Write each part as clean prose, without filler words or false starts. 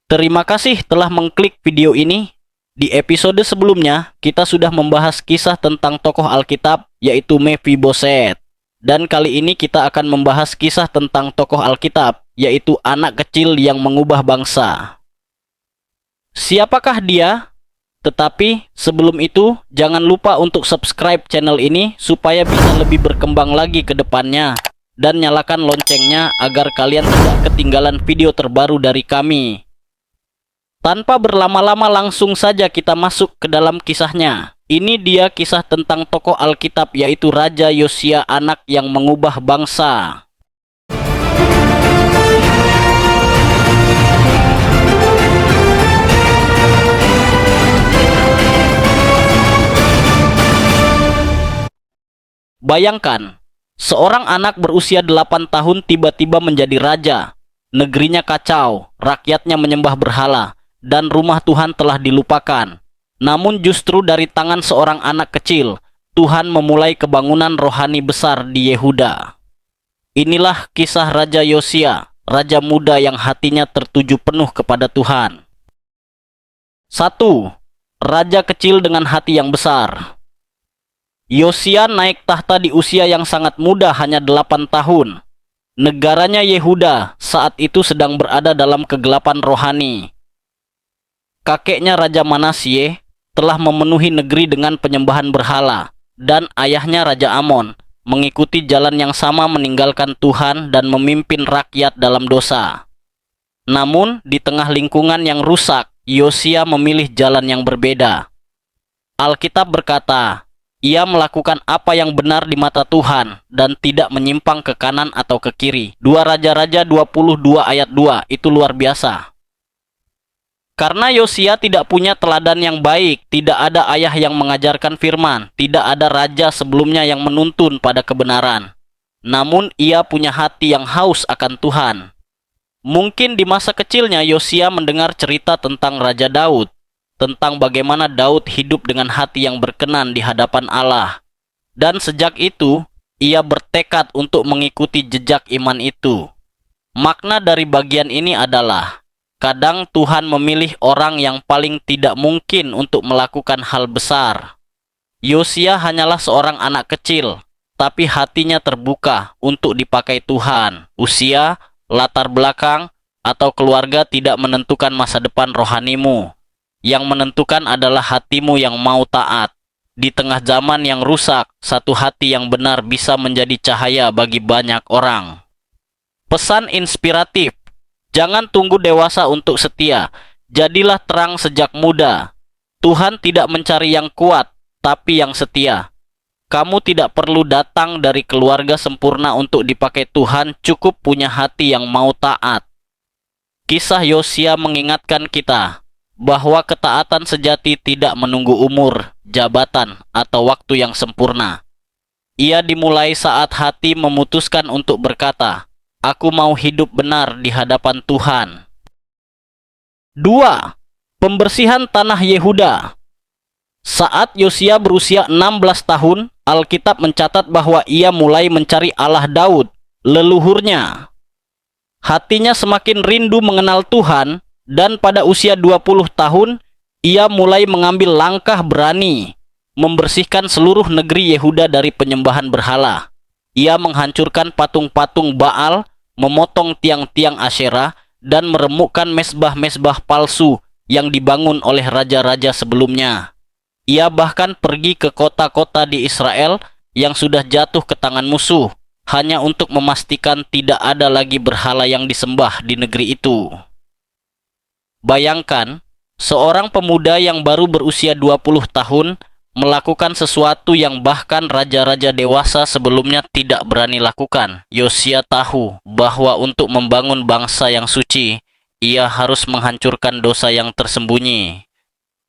Terima kasih telah mengklik video ini. Di episode sebelumnya, kita sudah membahas kisah tentang tokoh Alkitab, yaitu Mephiboset. Dan kali ini kita akan membahas kisah tentang tokoh Alkitab, yaitu anak kecil yang mengubah bangsa. Siapakah dia? Tetapi sebelum itu, jangan lupa untuk subscribe channel ini supaya bisa lebih berkembang lagi ke depannya. Dan nyalakan loncengnya agar kalian tidak ketinggalan video terbaru dari kami. Tanpa berlama-lama langsung saja kita masuk ke dalam kisahnya. Ini dia kisah tentang tokoh Alkitab, yaitu Raja Yosia, anak yang mengubah bangsa. Bayangkan, seorang anak berusia 8 tahun tiba-tiba menjadi raja. Negerinya kacau, rakyatnya menyembah berhala, dan rumah Tuhan telah dilupakan. Namun justru dari tangan seorang anak kecil, Tuhan memulai kebangunan rohani besar di Yehuda. Inilah kisah Raja Yosia, raja muda yang hatinya tertuju penuh kepada Tuhan. 1. Raja kecil dengan hati yang besar. Yosia naik tahta di usia yang sangat muda, hanya 8 tahun. Negaranya Yehuda saat itu sedang berada dalam kegelapan rohani. Kakeknya Raja Manasye telah memenuhi negeri dengan penyembahan berhala, dan ayahnya Raja Amon mengikuti jalan yang sama, meninggalkan Tuhan dan memimpin rakyat dalam dosa. Namun, di tengah lingkungan yang rusak, Yosia memilih jalan yang berbeda. Alkitab berkata, ia melakukan apa yang benar di mata Tuhan dan tidak menyimpang ke kanan atau ke kiri. 2 Raja-Raja 22 ayat 2, itu luar biasa. Karena Yosia tidak punya teladan yang baik, tidak ada ayah yang mengajarkan firman, tidak ada raja sebelumnya yang menuntun pada kebenaran. Namun ia punya hati yang haus akan Tuhan. Mungkin di masa kecilnya Yosia mendengar cerita tentang Raja Daud, tentang bagaimana Daud hidup dengan hati yang berkenan di hadapan Allah. Dan sejak itu, ia bertekad untuk mengikuti jejak iman itu. Makna dari bagian ini adalah, kadang Tuhan memilih orang yang paling tidak mungkin untuk melakukan hal besar. Yosia hanyalah seorang anak kecil, tapi hatinya terbuka untuk dipakai Tuhan. Usia, latar belakang, atau keluarga tidak menentukan masa depan rohanimu. Yang menentukan adalah hatimu yang mau taat. Di tengah zaman yang rusak, satu hati yang benar bisa menjadi cahaya bagi banyak orang. Pesan inspiratif. Jangan tunggu dewasa untuk setia. Jadilah terang sejak muda. Tuhan tidak mencari yang kuat, tapi yang setia. Kamu tidak perlu datang dari keluarga sempurna untuk dipakai Tuhan, cukup punya hati yang mau taat. Kisah Yosia mengingatkan kita bahwa ketaatan sejati tidak menunggu umur, jabatan, atau waktu yang sempurna. Ia dimulai saat hati memutuskan untuk berkata, aku mau hidup benar di hadapan Tuhan. 2. Pembersihan tanah Yehuda. Saat Yosia berusia 16 tahun, Alkitab mencatat bahwa ia mulai mencari Allah Daud, leluhurnya. Hatinya semakin rindu mengenal Tuhan, dan pada usia 20 tahun, ia mulai mengambil langkah berani, membersihkan seluruh negeri Yehuda dari penyembahan berhala. Ia menghancurkan patung-patung Baal, memotong tiang-tiang Asyera, dan meremukkan mesbah-mesbah palsu yang dibangun oleh raja-raja sebelumnya. Ia bahkan pergi ke kota-kota di Israel yang sudah jatuh ke tangan musuh, hanya untuk memastikan tidak ada lagi berhala yang disembah di negeri itu. Bayangkan, seorang pemuda yang baru berusia 20 tahun melakukan sesuatu yang bahkan raja-raja dewasa sebelumnya tidak berani lakukan. Yosia tahu bahwa untuk membangun bangsa yang suci, ia harus menghancurkan dosa yang tersembunyi.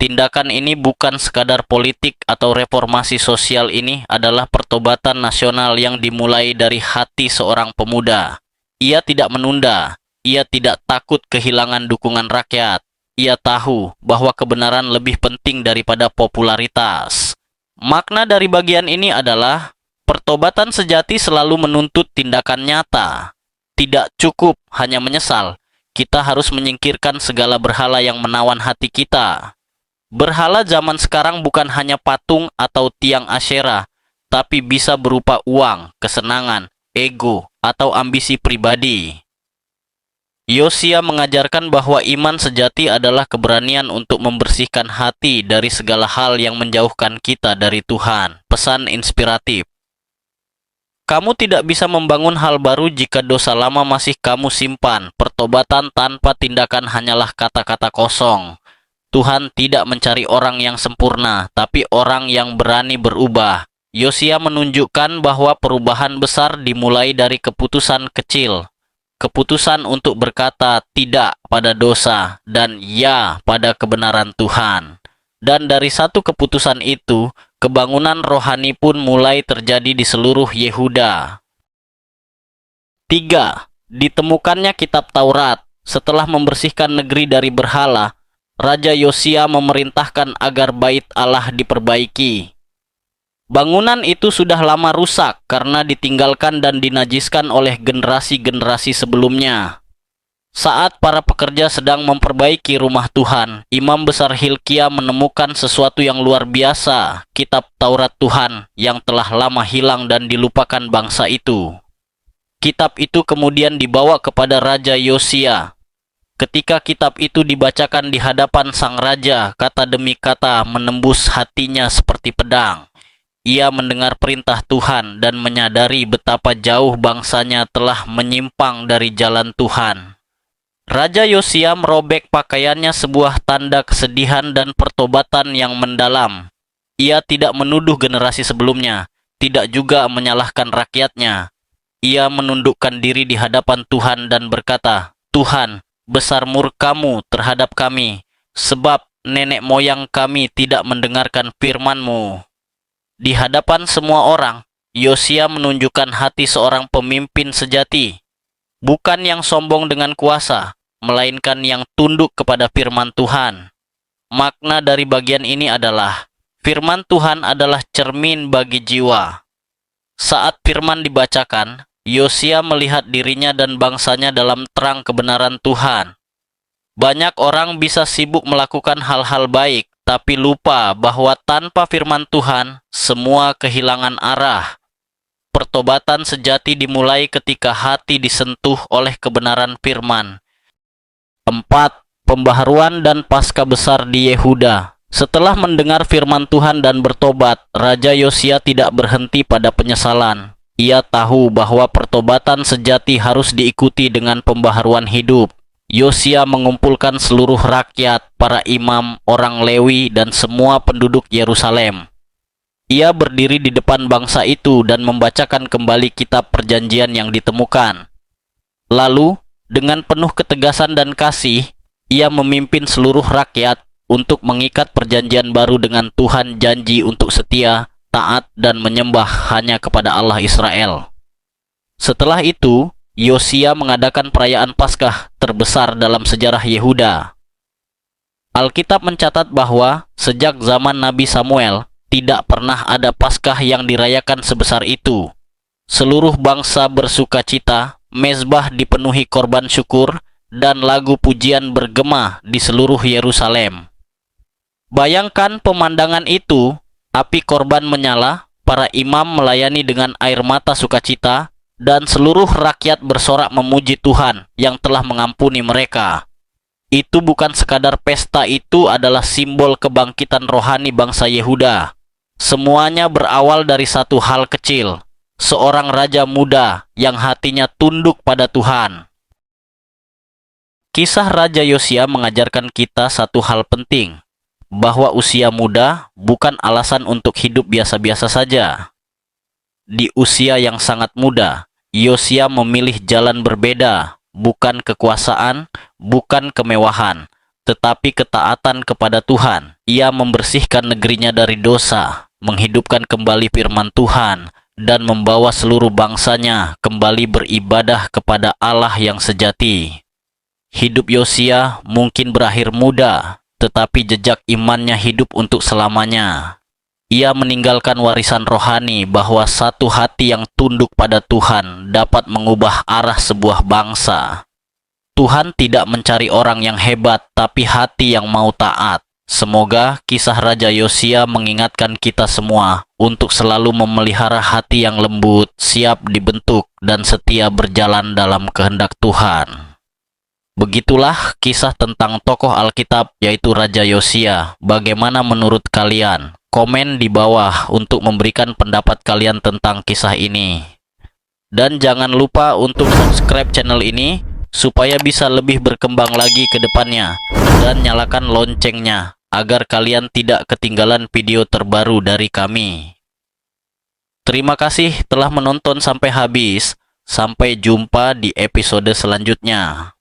Tindakan ini bukan sekadar politik atau reformasi sosial, ini adalah pertobatan nasional yang dimulai dari hati seorang pemuda. Ia tidak menunda, ia tidak takut kehilangan dukungan rakyat. Ia tahu bahwa kebenaran lebih penting daripada popularitas. Makna dari bagian ini adalah, pertobatan sejati selalu menuntut tindakan nyata. Tidak cukup hanya menyesal. kita harus menyingkirkan segala berhala yang menawan hati kita. Berhala zaman sekarang bukan hanya patung atau tiang Asyera, tapi bisa berupa uang, kesenangan, ego, atau ambisi pribadi. Yosia mengajarkan bahwa iman sejati adalah keberanian untuk membersihkan hati dari segala hal yang menjauhkan kita dari Tuhan. Pesan inspiratif. Kamu tidak bisa membangun hal baru jika dosa lama masih kamu simpan. Pertobatan tanpa tindakan hanyalah kata-kata kosong. Tuhan tidak mencari orang yang sempurna, tapi orang yang berani berubah. Yosia menunjukkan bahwa perubahan besar dimulai dari keputusan kecil. Keputusan untuk berkata tidak pada dosa dan ya pada kebenaran Tuhan. Dan dari satu keputusan itu, kebangunan rohani pun mulai terjadi di seluruh Yehuda. 3. Ditemukannya kitab Taurat. Setelah membersihkan negeri dari berhala, Raja Yosia memerintahkan agar bait Allah diperbaiki. Bangunan itu sudah lama rusak karena ditinggalkan dan dinajiskan oleh generasi-generasi sebelumnya. Saat para pekerja sedang memperbaiki rumah Tuhan, Imam Besar Hilkia menemukan sesuatu yang luar biasa, kitab Taurat Tuhan yang telah lama hilang dan dilupakan bangsa itu. Kitab itu kemudian dibawa kepada Raja Yosia. Ketika kitab itu dibacakan di hadapan sang raja, kata demi kata menembus hatinya seperti pedang. Ia mendengar perintah Tuhan dan menyadari betapa jauh bangsanya telah menyimpang dari jalan Tuhan. Raja Yosia merobek pakaiannya, sebuah tanda kesedihan dan pertobatan yang mendalam. Ia tidak menuduh generasi sebelumnya, tidak juga menyalahkan rakyatnya. Ia menundukkan diri di hadapan Tuhan dan berkata, "Tuhan, besar murka-Mu terhadap kami, sebab nenek moyang kami tidak mendengarkan firman-Mu." Di hadapan semua orang, Yosia menunjukkan hati seorang pemimpin sejati, bukan yang sombong dengan kuasa, melainkan yang tunduk kepada firman Tuhan. Makna dari bagian ini adalah, firman Tuhan adalah cermin bagi jiwa. Saat firman dibacakan, Yosia melihat dirinya dan bangsanya dalam terang kebenaran Tuhan. Banyak orang bisa sibuk melakukan hal-hal baik, tapi lupa bahwa tanpa firman Tuhan, semua kehilangan arah. Pertobatan sejati dimulai ketika hati disentuh oleh kebenaran firman. 4. Pembaharuan dan Paskah besar di Yehuda. Setelah mendengar firman Tuhan dan bertobat, Raja Yosia tidak berhenti pada penyesalan. Ia tahu bahwa pertobatan sejati harus diikuti dengan pembaharuan hidup. Yosia mengumpulkan seluruh rakyat, para imam, orang Lewi, dan semua penduduk Yerusalem. Ia berdiri di depan bangsa itu dan membacakan kembali kitab perjanjian yang ditemukan. Lalu, dengan penuh ketegasan dan kasih, ia memimpin seluruh rakyat untuk mengikat perjanjian baru dengan Tuhan, janji untuk setia, taat, dan menyembah hanya kepada Allah Israel. Setelah itu, Yosia mengadakan perayaan Paskah terbesar dalam sejarah Yehuda. Alkitab mencatat bahwa sejak zaman Nabi Samuel, tidak pernah ada Paskah yang dirayakan sebesar itu. Seluruh bangsa bersukacita, mezbah dipenuhi korban syukur, dan lagu pujian bergema di seluruh Yerusalem. Bayangkan pemandangan itu, api korban menyala, para imam melayani dengan air mata sukacita, dan seluruh rakyat bersorak memuji Tuhan yang telah mengampuni mereka. Itu bukan sekadar pesta, itu adalah simbol kebangkitan rohani bangsa Yehuda. Semuanya berawal dari satu hal kecil, seorang raja muda yang hatinya tunduk pada Tuhan. Kisah Raja Yosia mengajarkan kita satu hal penting, bahwa usia muda bukan alasan untuk hidup biasa-biasa saja. Di usia yang sangat muda, Yosia memilih jalan berbeda, bukan kekuasaan, bukan kemewahan, tetapi ketaatan kepada Tuhan. Ia membersihkan negerinya dari dosa, menghidupkan kembali firman Tuhan, dan membawa seluruh bangsanya kembali beribadah kepada Allah yang sejati. Hidup Yosia mungkin berakhir muda, tetapi jejak imannya hidup untuk selamanya. Ia meninggalkan warisan rohani bahwa satu hati yang tunduk pada Tuhan dapat mengubah arah sebuah bangsa. Tuhan tidak mencari orang yang hebat, tapi hati yang mau taat. Semoga kisah Raja Yosia mengingatkan kita semua untuk selalu memelihara hati yang lembut, siap dibentuk, dan setia berjalan dalam kehendak Tuhan. Begitulah kisah tentang tokoh Alkitab, yaitu Raja Yosia. Bagaimana menurut kalian? Komen di bawah untuk memberikan pendapat kalian tentang kisah ini. Dan jangan lupa untuk subscribe channel ini supaya bisa lebih berkembang lagi ke depannya, dan nyalakan loncengnya agar kalian tidak ketinggalan video terbaru dari kami. Terima kasih telah menonton sampai habis. Sampai jumpa di episode selanjutnya.